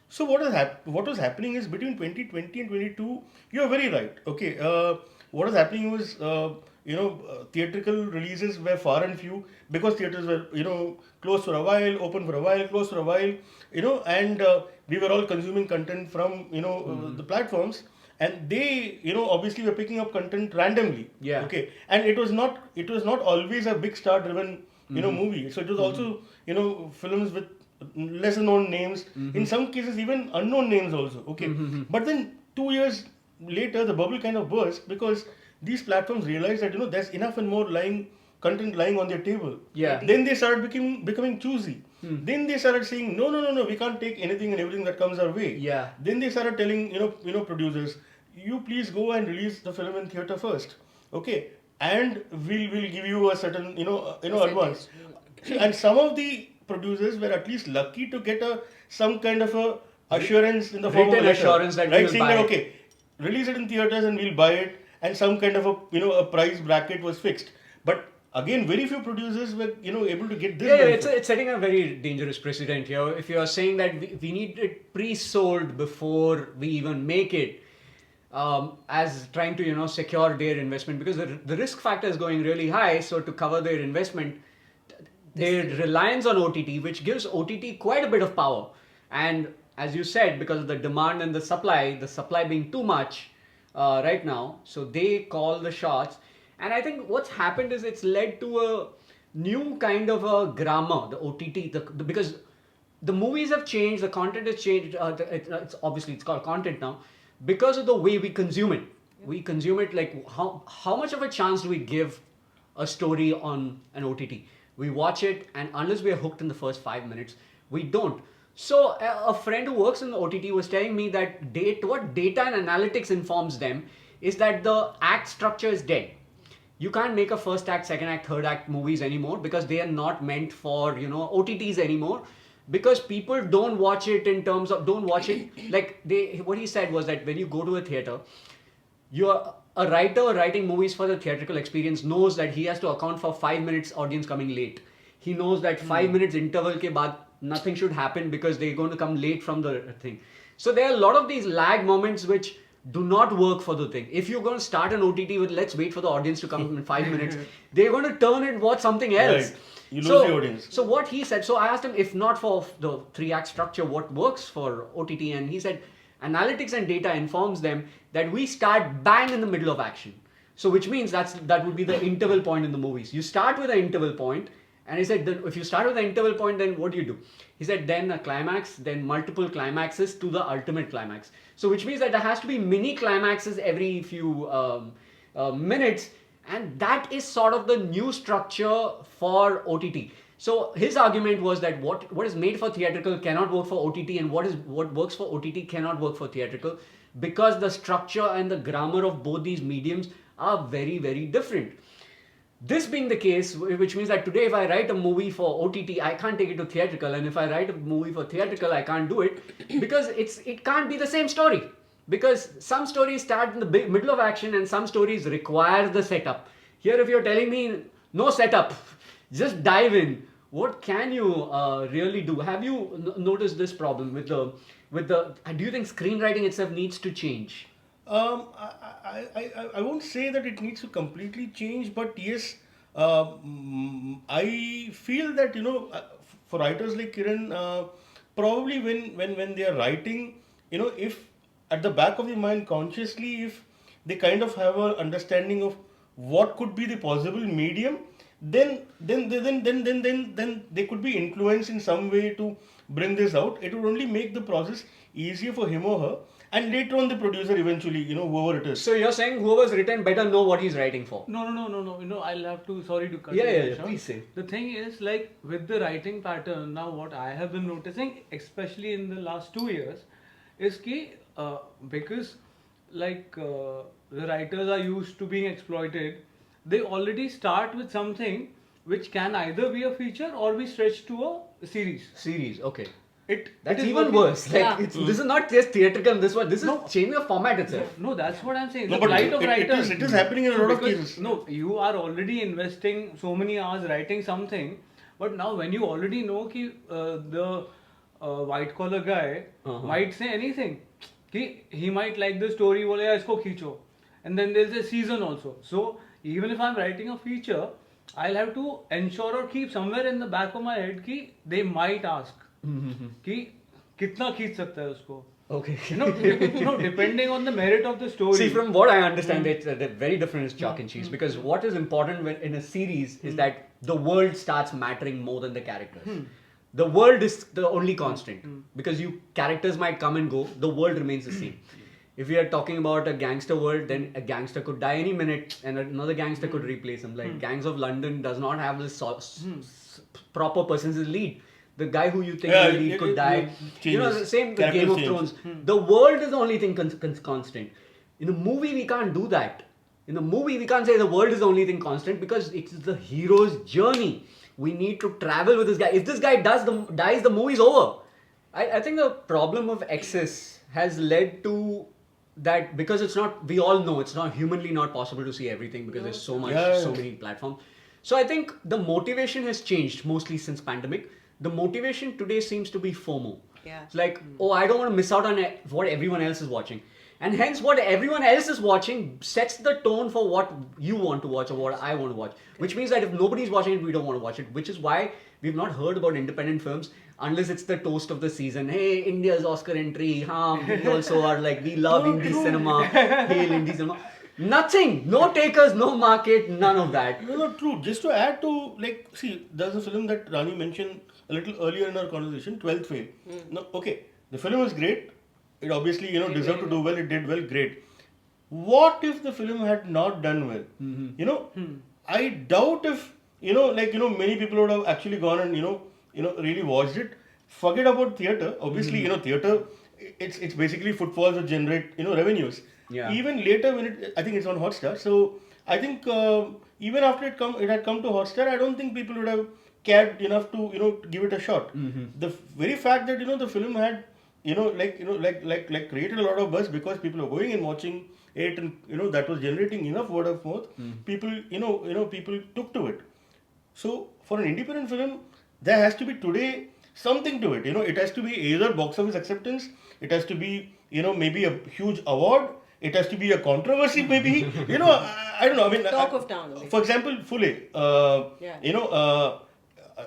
So what was happening is between 2020 and 22, you're very right. Okay. What was happening was theatrical releases were far and few because theaters were closed for a while, open for a while, closed for a while, and we were all consuming content from the platforms, and they obviously were picking up content randomly. Yeah. Okay, and it was not always a big star driven movie. So it was also films with lesser known names, in some cases even unknown names also. Okay, but then 2 years later the bubble kind of burst because these platforms realized that there's enough and more lying content lying on their table. Yeah. Then they started becoming choosy. Then they started saying, no, we can't take anything and everything that comes our way. Yeah. Then they started telling, producers, you please go and release the film in theater first, okay? And we'll give you a certain, advance. And some of the producers were at least lucky to get some kind of a assurance in the form of a Written letter, assurance that we right? will Saying buy that, it. okay, release it in theaters and we'll buy it, and some kind of a price bracket was fixed. But again, very few producers were able to get this. Yeah, benefit. it's setting a very dangerous precedent here. If you are saying that we need it pre-sold before we even make it, as trying to secure their investment, because the risk factor is going really high. So to cover their investment, their reliance on OTT, which gives OTT quite a bit of power, and as you said, because of the demand and the supply being too much right now, so they call the shots. And I think what's happened is it's led to a new kind of a grammar, the OTT, because the movies have changed, the content has changed. It's called content now because of the way we consume it. We consume it like how much of a chance do we give a story on an OTT? We watch it, and unless we are hooked in the first 5 minutes, we don't. So a friend who works in the OTT was telling me that what data and analytics informs them is that the act structure is dead. You can't make a first act, second act, third act movies anymore because they are not meant for OTTs anymore, because people don't watch it like what he said was that when you go to a theater, you're a writer writing movies for the theatrical experience knows that he has to account for 5 minutes audience coming late. He knows that 5 minutes interval ke baad nothing should happen because they're going to come late from the thing. So there are a lot of these lag moments which do not work for the thing. If you're going to start an OTT with let's wait for the audience to come in 5 minutes, they're going to turn and watch something else. Right. You lose the audience. So what he said, so I asked him, if not for the 3-act structure, what works for OTT? And he said, analytics and data informs them that we start bang in the middle of action. So which means that would be the interval point in the movies. You start with an interval point, and he said, if you start with an interval point, then what do? He said, then a climax, then multiple climaxes to the ultimate climax. So which means that there has to be mini climaxes every few minutes, and that is sort of the new structure for OTT. So his argument was that what is made for theatrical cannot work for OTT, and what works for OTT cannot work for theatrical, because the structure and the grammar of both these mediums are very, very different. This being the case, which means that today if I write a movie for OTT, I can't take it to theatrical, and if I write a movie for theatrical, I can't do it because it can't be the same story. Because some stories start in the middle of action and some stories require the setup. Here, if you're telling me no setup, just dive in, what can you really do? Have you noticed this problem with the? Do you think screenwriting itself needs to change? I won't say that it needs to completely change, but yes, I feel that for writers like Kiran, probably when they are writing, if at the back of their mind consciously, if they kind of have an understanding of what could be the possible medium, then they could be influenced in some way to bring this out. It would only make the process easier for him or her, and later on the producer eventually, whoever it is. So you're saying whoever's written better know what he's writing for? No. I'll have to. Sorry to cut you. Yeah. Shah. Please say. The thing is, like with the writing pattern now, what I have been noticing, especially in the last 2 years, is ki because the writers are used to being exploited, they already start with something which can either be a feature or be stretched to a series. Series, okay. it That's is even working. worse. Like Yeah. this is not just theatrical. This is changing the format itself. No, that's what I'm saying. No, The but plight of writers. it is happening in a lot of Because, cases. no, you are already investing so many hours writing something, but now when you already know ki, the white collar guy might say anything, ki, he might like the story, bole yaar isko khicho, and then there's a season also. So even if I'm writing a feature, I'll have to ensure or keep somewhere in the back of my head ki they might ask कि कितना खींच सकता है उसको. Okay. Depending on the merit of the story. See, from what I understand, they're very different as chalk and cheese. Because what is important in a series is that the world starts mattering more than the characters. The world is the only constant. Because characters might come and go, the world remains the same. if we are talking about a gangster world, then a gangster could die any minute and another gangster could replace him. Like Gangs of London does not have this proper person as lead. The guy who you think Yeah, will lead could die. You know, changes. the same with Game of Characters Thrones. The world is the only thing constant. In a movie, we can't do that. In a movie, we can't say the world is the only thing constant because it's the hero's journey. We need to travel with this guy. If this guy dies, the movie's over. I think the problem of excess has led to that because it's not, we all know it's not humanly not possible to see everything because there's so much, so many platforms. So I think the motivation has changed mostly since pandemic. The motivation today seems to be FOMO. Yeah. It's like, oh, I don't want to miss out on what everyone else is watching. And hence what everyone else is watching sets the tone for what you want to watch or what I want to watch. Which means that if nobody's watching it, we don't want to watch it. Which is why we've not heard about independent films unless it's the toast of the season. Hey, India's Oscar entry. We also are like, we love indie cinema. Hail indie cinema. Nothing. No takers, no market, none of that. No, true. Just to add to, like, see, there's a film that Rani mentioned a little earlier in our conversation, 12th Fail. No, okay, the film was great. It obviously, deserved to do well. It did well, great. What if the film had not done well? I doubt if, many people would have actually gone and, really watched it. Forget about theatre. Obviously, theatre, it's basically footfalls that generate, revenues. Yeah. Even later when I think it's on Hotstar. So I think even after it had come to Hotstar, I don't think people would have cared enough to, give it a shot. The very fact that, the film had, created a lot of buzz because people are going and watching it, and that was generating enough word of mouth. People, people took to it. So for an independent film, there has to be today something to it. It has to be either box office acceptance, it has to be, maybe a huge award, it has to be a controversy, maybe. I don't know. I mean, Talk of town. For example, Phule.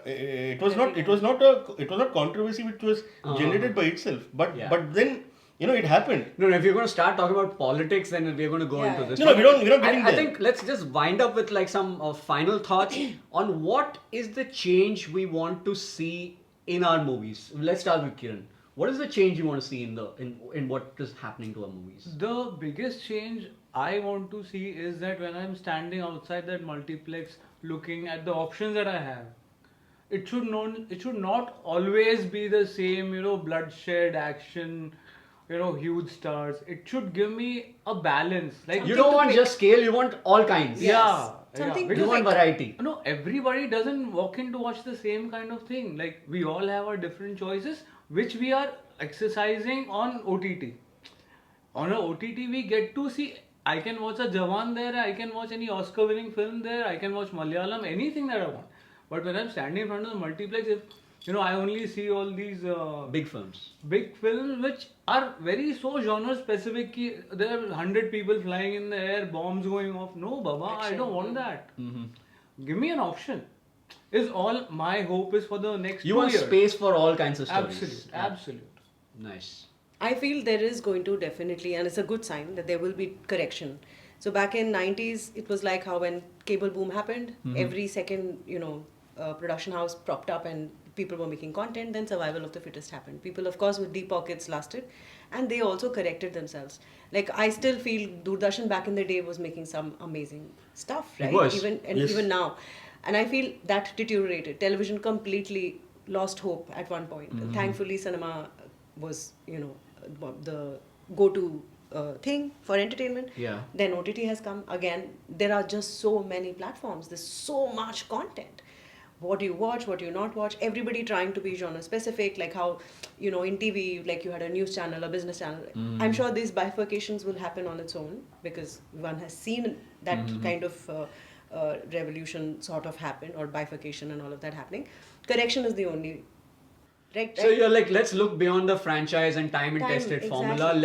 It was not controversy which was generated by itself, but then it happened. No, if you're going to start talking about politics, then we're going to go into this. No, we're not getting I there. think let's just wind up with like some final thoughts on what is the change we want to see in our movies. Let's start with Kiran. What is the change you want to see in what is happening to our movies? The biggest change I want to see is that when I'm standing outside that multiplex looking at the options that I have, it should not always be the same, bloodshed, action, huge stars. It should give me a balance. Like You don't want just scale, you want all kinds. Yeah. Something You want variety. No, everybody doesn't walk in to watch the same kind of thing. Like we all have our different choices, which we are exercising on OTT. On a OTT, we get to see. I can watch a Jawan there. I can watch any Oscar-winning film there. I can watch Malayalam, anything that I want. But when I'm standing in front of the multiplex, if I only see all these Big films. big films which are very so genre specific. There are 100 people flying in the air, bombs going off. No, Baba, I don't want that. Give me an option. Is all my hope is for the next You 2 want years. space for all kinds of stories. Absolute. Nice. I feel there is going to definitely, and it's a good sign that there will be correction. So back in 90s, it was like how when cable boom happened, every second, production house propped up and people were making content, then survival of the fittest happened. People, of course, with deep pockets lasted, and they also corrected themselves. Like, I still feel Doordarshan back in the day was making some amazing stuff, right? It was. Even now. And I feel that deteriorated. Television completely lost hope at one point. Thankfully, cinema was, the go-to thing for entertainment. Yeah. Then OTT has come. Again, there are just so many platforms. There's so much content. What you watch, what you not watch. Everybody trying to be genre specific. Like how, in TV, like you had a news channel, a business channel. I'm sure these bifurcations will happen on its own because one has seen that kind of revolution sort of happen, or bifurcation and all of that happening. Correction is the only. Right. So you're like, let's look beyond the franchise and time and tested formula.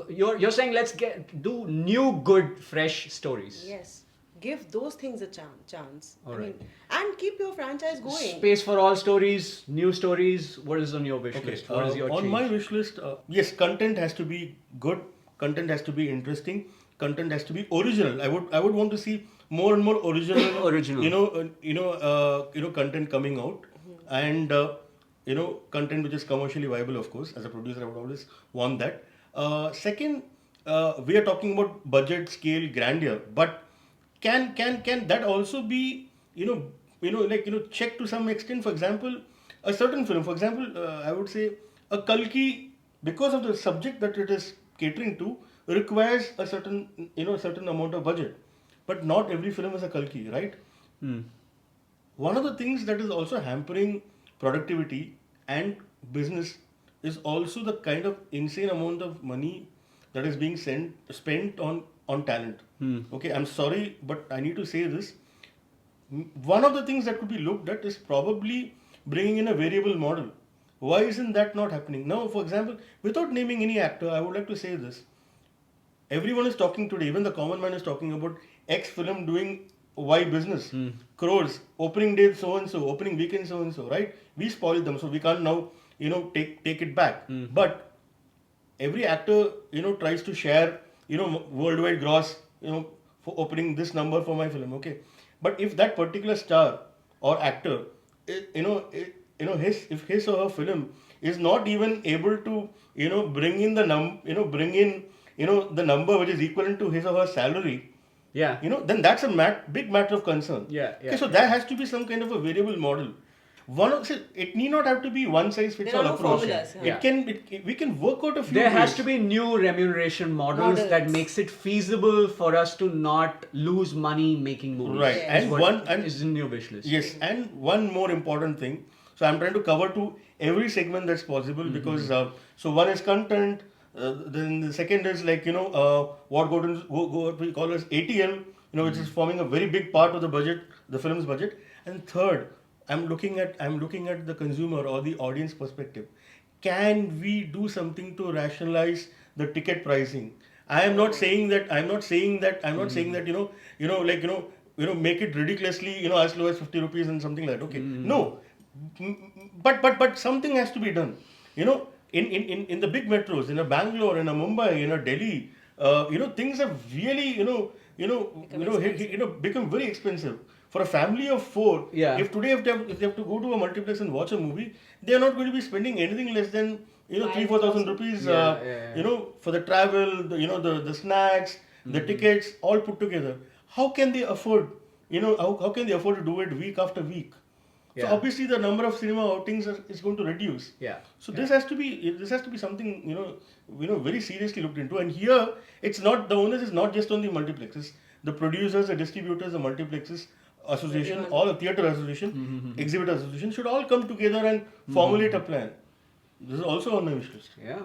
You're saying let's do new, good, fresh stories. Yes. Give those things a chance. All right. And keep your franchise going. Space for all stories, new stories. What is on your wish list? What is your on change? my wish list, yes, content has to be good. Content has to be interesting. Content has to be original. I would want to see more and more original. Content coming out, and content which is commercially viable. Of course, as a producer, I would always want that. Second, we are talking about budget, scale, grandeur, but can that also be checked to some extent? For example, a certain film, for example, I would say a Kalki, because of the subject that it is catering to, requires a certain amount of budget, but not every film is a Kalki, right? One of the things that is also hampering productivity and business is also the kind of insane amount of money that is being spent on talent. Okay, I'm sorry, but I need to say this. One of the things that could be looked at is probably bringing in a variable model. Why isn't that not happening? Now, for example, without naming any actor, I would like to say this. Everyone is talking today, even the common man is talking about X film doing Y business. Crores, opening day so and so, opening weekend so and so, right? We spoiled them, so we can't now, take it back. But every actor, tries to share, worldwide gross, for opening this number for my film, okay? But if that particular star or actor, if his or her film is not even able to, bring in the the number which is equivalent to his or her salary, Yeah. then that's a big matter of concern. Yeah, Okay, so there has to be some kind of a variable model. It need not have to be one size fits There all are no approach. formulas, yeah. We can work out a few. There has ways. to be new remuneration models that Models. makes it feasible for us to not lose money making movies. Right. Yes. And Is what one and is in your wish list. yes, and one more important thing. So I'm trying to cover to every segment that's possible because so one is content. Then the second is like what we call as ATL, which is forming a very big part of the budget, the film's budget. And third, I'm looking at the consumer or the audience perspective. Can we do something to rationalize the ticket pricing? I'm not saying that make it ridiculously as low as 50 rupees and something like that. Okay, no, but something has to be done. In the big metros, in a Bangalore, in a Mumbai, in a Delhi, things have really become very expensive. For a family of 4, Yeah. if today if they have to go to a multiplex and watch a movie, they are not going to be spending anything less than 3,000-4,000 rupees. For the travel, the snacks, the tickets, all put together. How can they afford? How can they afford to do it week after week? So Yeah. obviously the number of cinema outings is going to reduce. Yeah. So this has to be something very seriously looked into. And here it's not, the onus is not just on the multiplexes. The producers, the distributors, the multiplexes association, Everyone. all the theatre association, exhibitor association should all come together and formulate a plan. This is also on my wish list. Yeah.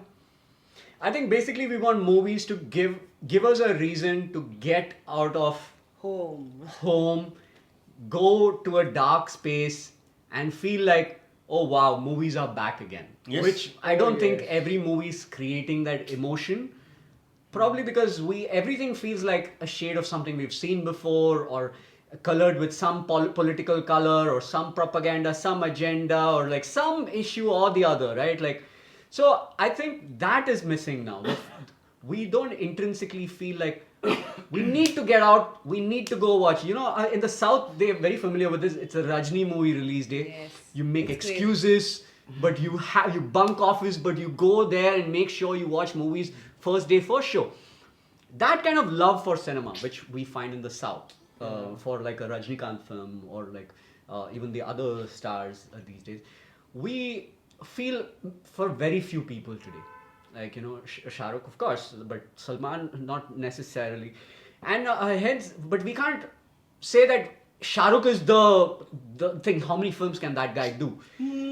I think basically we want movies to give us a reason to get out of home, go to a dark space and feel like, oh wow, movies are back again. Yes. Which I don't think every movie is creating that emotion. Probably because everything feels like a shade of something we've seen before, or colored with some political color or some propaganda, some agenda, or like some issue or the other, right? Like, so I think that is missing now. We don't intrinsically feel like we need to get out, we need to go watch. In the South, they're very familiar with this. It's a Rajni movie release day. Yes. You make It's crazy. excuses, but you bunk office, but you go there and make sure you watch movies first day, first show. That kind of love for cinema, which we find in the South, for like a Rajnikant film or like even the other stars these days, we feel for very few people today. Like, Shah Rukh, of course, but Salman, not necessarily. And hence, but we can't say that Shah Rukh is the thing. How many films can that guy do?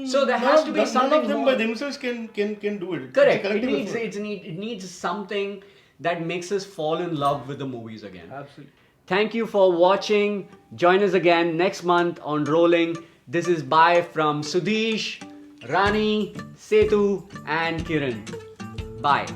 So there has to be something None of them more. by themselves can do it. Correct. It's a collective effort. It needs something that makes us fall in love with the movies again. Absolutely. Thank you for watching. Join us again next month on Rolling. This is bye from Sudhish, Rani, Sethu, and Kiran. Bye.